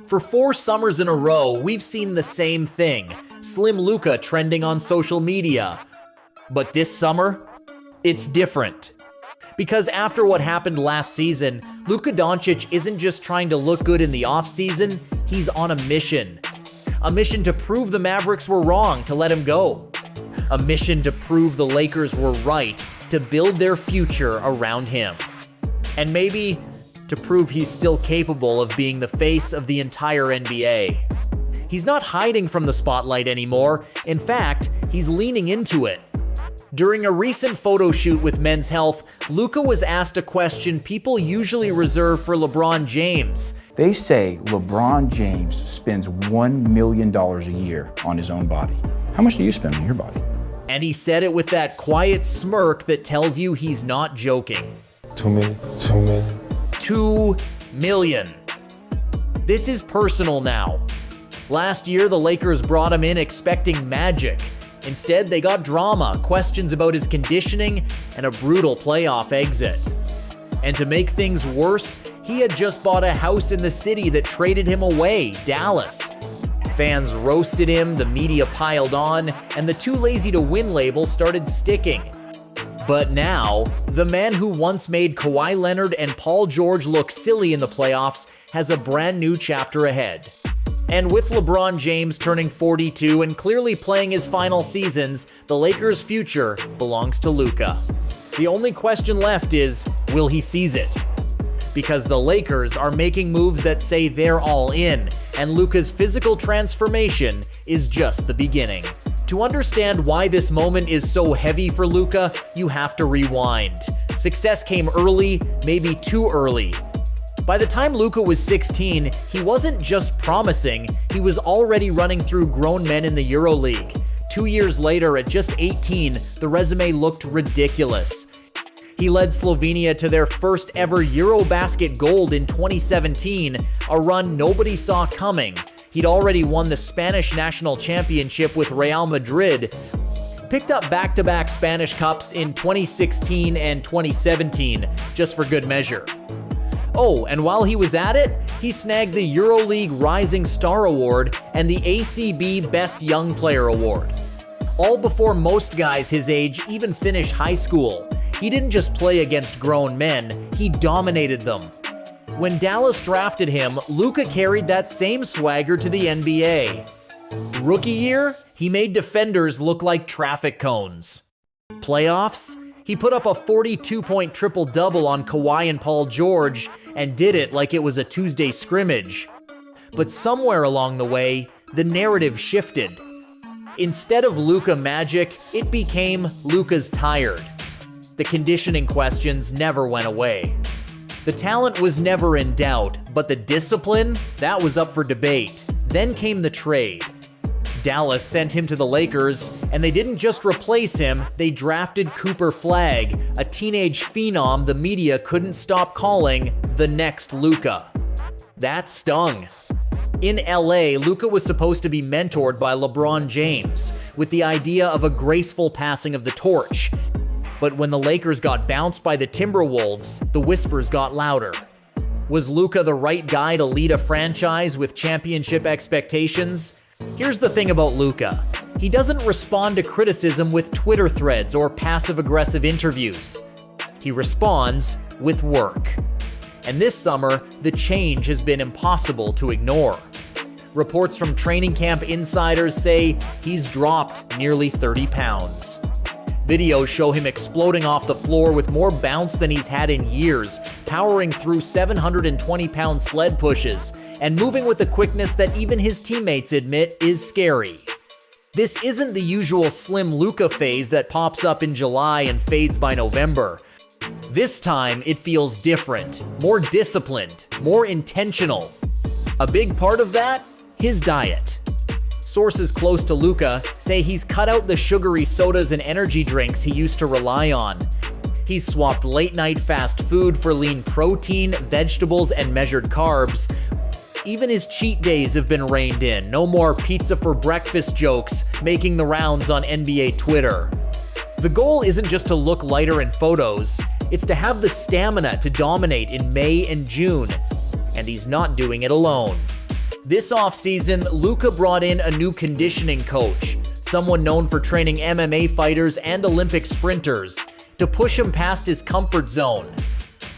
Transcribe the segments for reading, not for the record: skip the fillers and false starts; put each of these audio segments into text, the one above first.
For 4 summers in a row, we've seen the same thing, Slim Luka trending on social media. But this summer, it's different. Because after what happened last season, Luka Dončić isn't just trying to look good in the offseason, he's on a mission. A mission to prove the Mavericks were wrong to let him go. A mission to prove the Lakers were right to build their future around him. And maybe to prove he's still capable of being the face of the entire NBA. He's not hiding from the spotlight anymore. In fact, he's leaning into it. During a recent photo shoot with Men's Health, Luka was asked a question people usually reserve for LeBron James. They say LeBron James spends $1 million a year on his own body. How much do you spend on your body? And he said it with that quiet smirk that tells you he's not joking. $2 million. $2 million. This is personal now. Last year, the Lakers brought him in expecting magic. Instead, they got drama, questions about his conditioning, and a brutal playoff exit. And to make things worse, he had just bought a house in the city that traded him away, Dallas. Fans roasted him, the media piled on, and the Too Lazy to Win label started sticking. But now, the man who once made Kawhi Leonard and Paul George look silly in the playoffs has a brand new chapter ahead. And with LeBron James turning 42 and clearly playing his final seasons, the Lakers' future belongs to Luka. The only question left is, will he seize it? Because the Lakers are making moves that say they're all in, and Luka's physical transformation is just the beginning. To understand why this moment is so heavy for Luka, you have to rewind. Success came early, maybe too early. By the time Luka was 16, he wasn't just promising, he was already running through grown men in the EuroLeague. 2 years later, at just 18, the resume looked ridiculous. He led Slovenia to their first ever Eurobasket gold in 2017, a run nobody saw coming. He'd already won the Spanish national championship with Real Madrid, picked up back-to-back Spanish Cups in 2016 and 2017, just for good measure. Oh, and while he was at it, he snagged the EuroLeague Rising Star Award and the ACB Best Young Player Award. All before most guys his age even finish high school. He didn't just play against grown men, he dominated them. When Dallas drafted him, Luka carried that same swagger to the NBA. Rookie year, he made defenders look like traffic cones. Playoffs, he put up a 42-point triple-double on Kawhi and Paul George and did it like it was a Tuesday scrimmage. But somewhere along the way, the narrative shifted. Instead of Luka magic, it became Luka's tired. The conditioning questions never went away. The talent was never in doubt, but the discipline, that was up for debate. Then came the trade. Dallas sent him to the Lakers, and they didn't just replace him, they drafted Cooper Flagg, a teenage phenom the media couldn't stop calling the next Luka. That stung. In LA, Luka was supposed to be mentored by LeBron James, with the idea of a graceful passing of the torch. But when the Lakers got bounced by the Timberwolves, the whispers got louder. Was Luka the right guy to lead a franchise with championship expectations? Here's the thing about Luka. He doesn't respond to criticism with Twitter threads or passive-aggressive interviews. He responds with work. And this summer, the change has been impossible to ignore. Reports from training camp insiders say he's dropped nearly 30 pounds. Videos show him exploding off the floor with more bounce than he's had in years, powering through 720-pound sled pushes, and moving with a quickness that even his teammates admit is scary. This isn't the usual slim Luka phase that pops up in July and fades by November. This time, it feels different, more disciplined, more intentional. A big part of that? His diet. Sources close to Luka say he's cut out the sugary sodas and energy drinks he used to rely on. He's swapped late-night fast food for lean protein, vegetables, and measured carbs. Even his cheat days have been reined in. No more pizza for breakfast jokes making the rounds on NBA Twitter. The goal isn't just to look lighter in photos, it's to have the stamina to dominate in May and June. And he's not doing it alone. This offseason, Luka brought in a new conditioning coach, someone known for training MMA fighters and Olympic sprinters, to push him past his comfort zone.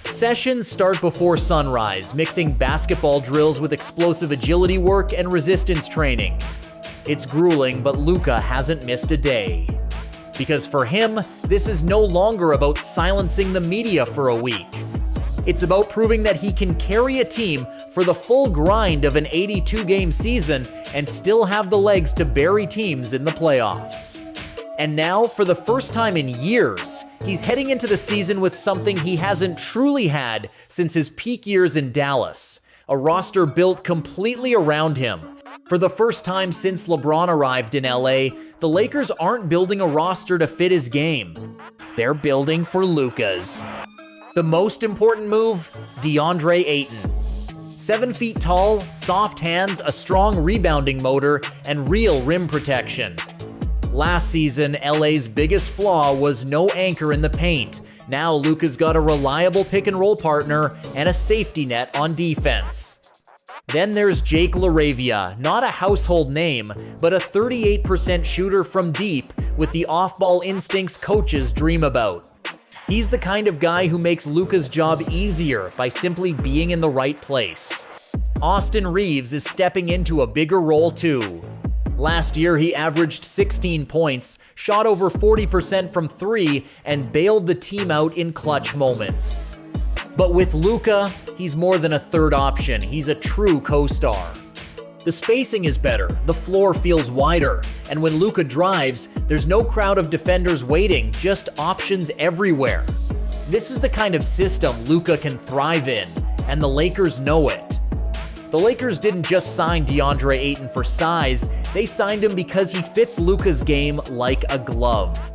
Sessions start before sunrise, mixing basketball drills with explosive agility work and resistance training. It's grueling, but Luka hasn't missed a day. Because for him, this is no longer about silencing the media for a week. It's about proving that he can carry a team for the full grind of an 82-game season and still have the legs to bury teams in the playoffs. And now, for the first time in years, he's heading into the season with something he hasn't truly had since his peak years in Dallas, a roster built completely around him. For the first time since LeBron arrived in LA, the Lakers aren't building a roster to fit his game. They're building for Luka's. The most important move? DeAndre Ayton. 7 feet tall, soft hands, a strong rebounding motor, and real rim protection. Last season, LA's biggest flaw was no anchor in the paint. Now Luka's got a reliable pick-and-roll partner and a safety net on defense. Then there's Jake LaRavia, not a household name, but a 38% shooter from deep with the off-ball instincts coaches dream about. He's the kind of guy who makes Luka's job easier by simply being in the right place. Austin Reeves is stepping into a bigger role too. Last year, he averaged 16 points, shot over 40% from 3, and bailed the team out in clutch moments. But with Luka, he's more than a third option. He's a true co-star. The spacing is better, the floor feels wider, and when Luka drives, there's no crowd of defenders waiting, just options everywhere. This is the kind of system Luka can thrive in, and the Lakers know it. The Lakers didn't just sign DeAndre Ayton for size, they signed him because he fits Luka's game like a glove.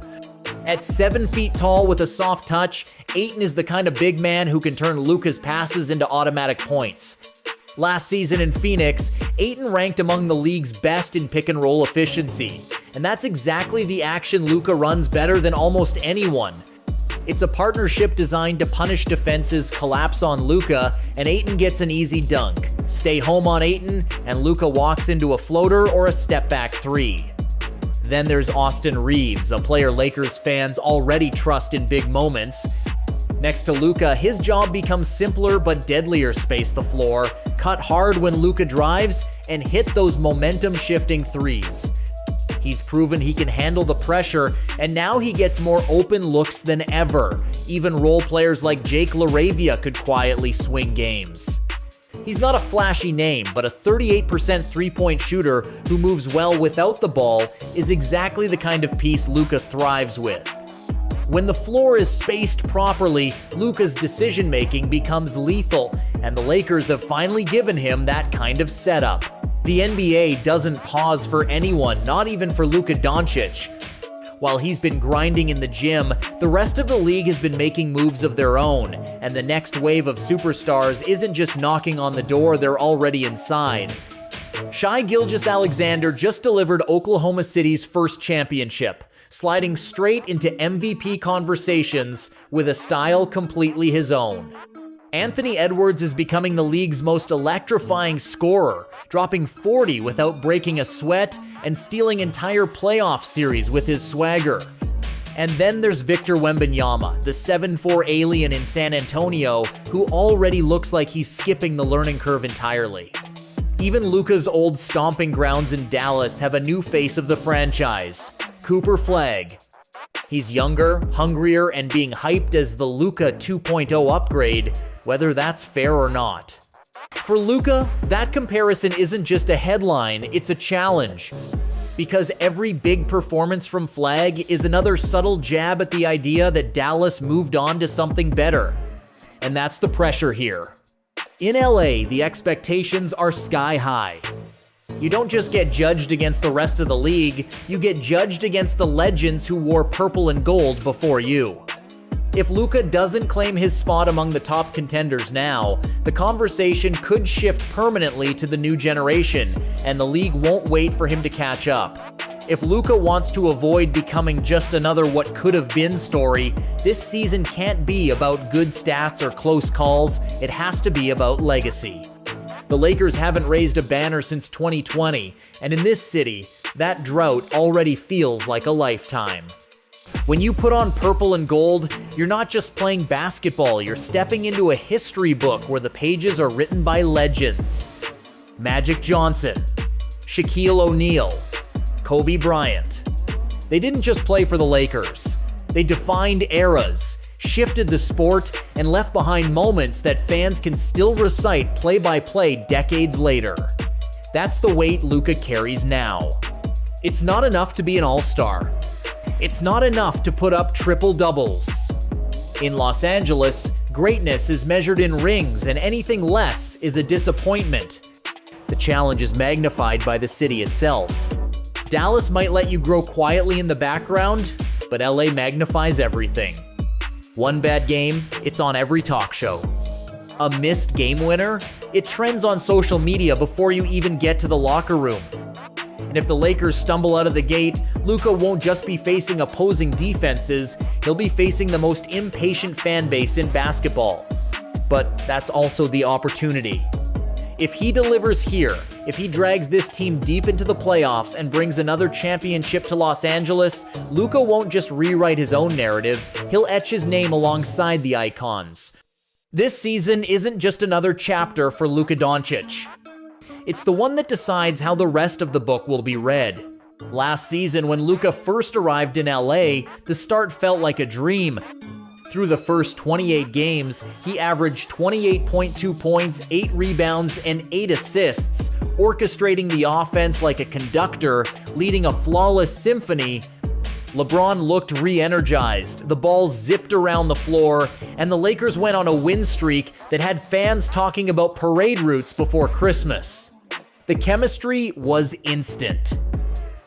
At 7 feet tall with a soft touch, Ayton is the kind of big man who can turn Luka's passes into automatic points. Last season in Phoenix, Ayton ranked among the league's best in pick-and-roll efficiency, and that's exactly the action Luka runs better than almost anyone. It's a partnership designed to punish defenses, collapse on Luka, and Ayton gets an easy dunk. Stay home on Ayton, and Luka walks into a floater or a step-back three. Then there's Austin Reeves, a player Lakers fans already trust in big moments. Next to Luka, his job becomes simpler but deadlier: space the floor, cut hard when Luka drives, and hit those momentum-shifting threes. He's proven he can handle the pressure, and now he gets more open looks than ever. Even role players like Jake LaRavia could quietly swing games. He's not a flashy name, but a 38% three-point shooter who moves well without the ball is exactly the kind of piece Luka thrives with. When the floor is spaced properly, Luka's decision-making becomes lethal, and the Lakers have finally given him that kind of setup. The NBA doesn't pause for anyone, not even for Luka Dončić. While he's been grinding in the gym, the rest of the league has been making moves of their own, and the next wave of superstars isn't just knocking on the door, they're already inside. Shai Gilgeous-Alexander just delivered Oklahoma City's first championship, sliding straight into MVP conversations with a style completely his own. Anthony Edwards is becoming the league's most electrifying scorer, dropping 40 without breaking a sweat and stealing entire playoff series with his swagger. And then there's Victor Wembanyama, the 7'4" alien in San Antonio, who already looks like he's skipping the learning curve entirely. Even Luka's old stomping grounds in Dallas have a new face of the franchise: Cooper Flagg. He's younger, hungrier, and being hyped as the Luka 2.0 upgrade, whether that's fair or not. For Luka, that comparison isn't just a headline, it's a challenge. Because every big performance from Flagg is another subtle jab at the idea that Dallas moved on to something better. And that's the pressure here. In LA, the expectations are sky high. You don't just get judged against the rest of the league, you get judged against the legends who wore purple and gold before you. If Luka doesn't claim his spot among the top contenders now, the conversation could shift permanently to the new generation, and the league won't wait for him to catch up. If Luka wants to avoid becoming just another what could have been story, this season can't be about good stats or close calls, it has to be about legacy. The Lakers haven't raised a banner since 2020, and in this city, that drought already feels like a lifetime. When you put on purple and gold, you're not just playing basketball, you're stepping into a history book where the pages are written by legends. Magic Johnson, Shaquille O'Neal, Kobe Bryant. They didn't just play for the Lakers. They defined eras, shifted the sport, and left behind moments that fans can still recite play-by-play decades later. That's the weight Luka carries now. It's not enough to be an all-star. It's not enough to put up triple-doubles. In Los Angeles, greatness is measured in rings, and anything less is a disappointment. The challenge is magnified by the city itself. Dallas might let you grow quietly in the background, but LA magnifies everything. One bad game, it's on every talk show. A missed game winner, it trends on social media before you even get to the locker room. And if the Lakers stumble out of the gate, Luka won't just be facing opposing defenses, he'll be facing the most impatient fan base in basketball. But that's also the opportunity. If he delivers here, if he drags this team deep into the playoffs and brings another championship to Los Angeles, Luka won't just rewrite his own narrative, he'll etch his name alongside the icons. This season isn't just another chapter for Luka Dončić. It's the one that decides how the rest of the book will be read. Last season, when Luka first arrived in LA, the start felt like a dream. Through the first 28 games, he averaged 28.2 points, 8 rebounds, and 8 assists, orchestrating the offense like a conductor, leading a flawless symphony. LeBron looked re-energized, the ball zipped around the floor, and the Lakers went on a win streak that had fans talking about parade routes before Christmas. The chemistry was instant.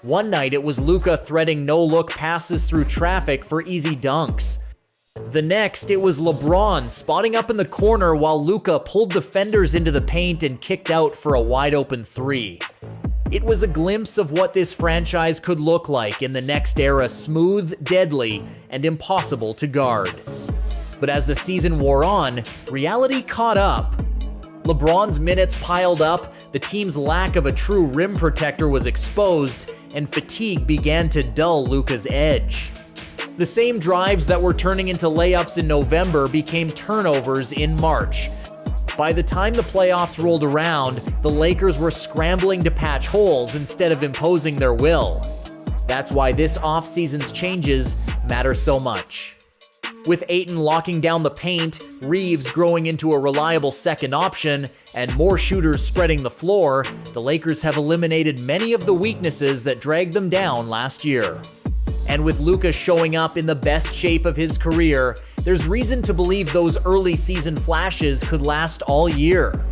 One night it was Luka threading no-look passes through traffic for easy dunks. The next, it was LeBron spotting up in the corner while Luka pulled defenders into the paint and kicked out for a wide-open three. It was a glimpse of what this franchise could look like in the next era: smooth, deadly, and impossible to guard. But as the season wore on, reality caught up. LeBron's minutes piled up, the team's lack of a true rim protector was exposed, and fatigue began to dull Luka's edge. The same drives that were turning into layups in November became turnovers in March. By the time the playoffs rolled around, the Lakers were scrambling to patch holes instead of imposing their will. That's why this offseason's changes matter so much. With Ayton locking down the paint, Reeves growing into a reliable second option, and more shooters spreading the floor, the Lakers have eliminated many of the weaknesses that dragged them down last year. And with Luka showing up in the best shape of his career, there's reason to believe those early season flashes could last all year.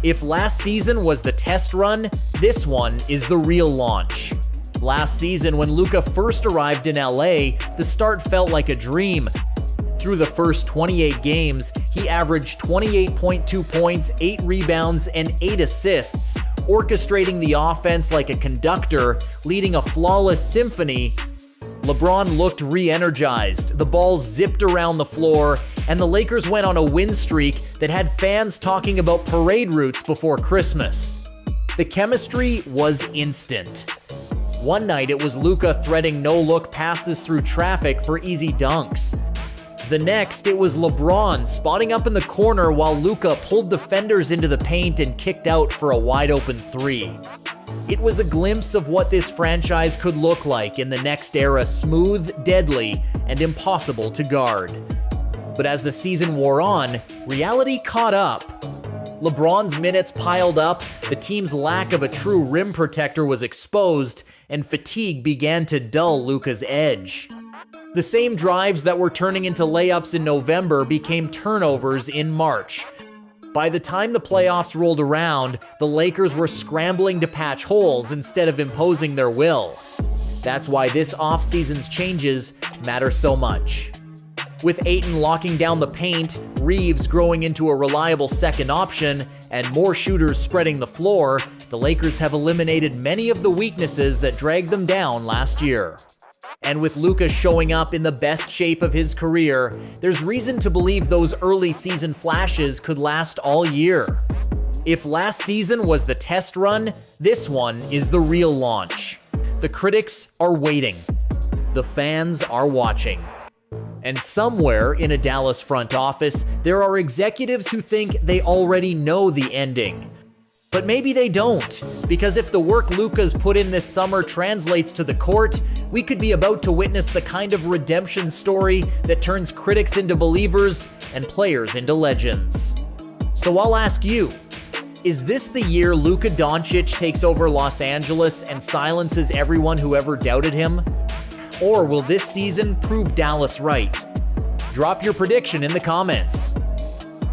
If last season was the test run, this one is the real launch. Last season, when Luka first arrived in LA, the start felt like a dream. Through the first 28 games, he averaged 28.2 points, 8 rebounds, and 8 assists, orchestrating the offense like a conductor, leading a flawless symphony. LeBron looked re-energized, the ball zipped around the floor, and the Lakers went on a win streak that had fans talking about parade routes before Christmas. The chemistry was instant. One night it was Luka threading no-look passes through traffic for easy dunks. The next, it was LeBron spotting up in the corner while Luka pulled defenders into the paint and kicked out for a wide-open three. It was a glimpse of what this franchise could look like in the next era: smooth, deadly, and impossible to guard. But as the season wore on, reality caught up. LeBron's minutes piled up, the team's lack of a true rim protector was exposed, and fatigue began to dull Luka's edge. The same drives that were turning into layups in November became turnovers in March. By the time the playoffs rolled around, the Lakers were scrambling to patch holes instead of imposing their will. That's why this offseason's changes matter so much. With Ayton locking down the paint, Reeves growing into a reliable second option, and more shooters spreading the floor, the Lakers have eliminated many of the weaknesses that dragged them down last year. And with Luka showing up in the best shape of his career, there's reason to believe those early season flashes could last all year. If last season was the test run, this one is the real launch. The critics are waiting. The fans are watching. And somewhere in a Dallas front office, there are executives who think they already know the ending. But maybe they don't, because if the work Luka's put in this summer translates to the court, we could be about to witness the kind of redemption story that turns critics into believers and players into legends. So I'll ask you, is this the year Luka Dončić takes over Los Angeles and silences everyone who ever doubted him? Or will this season prove Dallas right? Drop your prediction in the comments.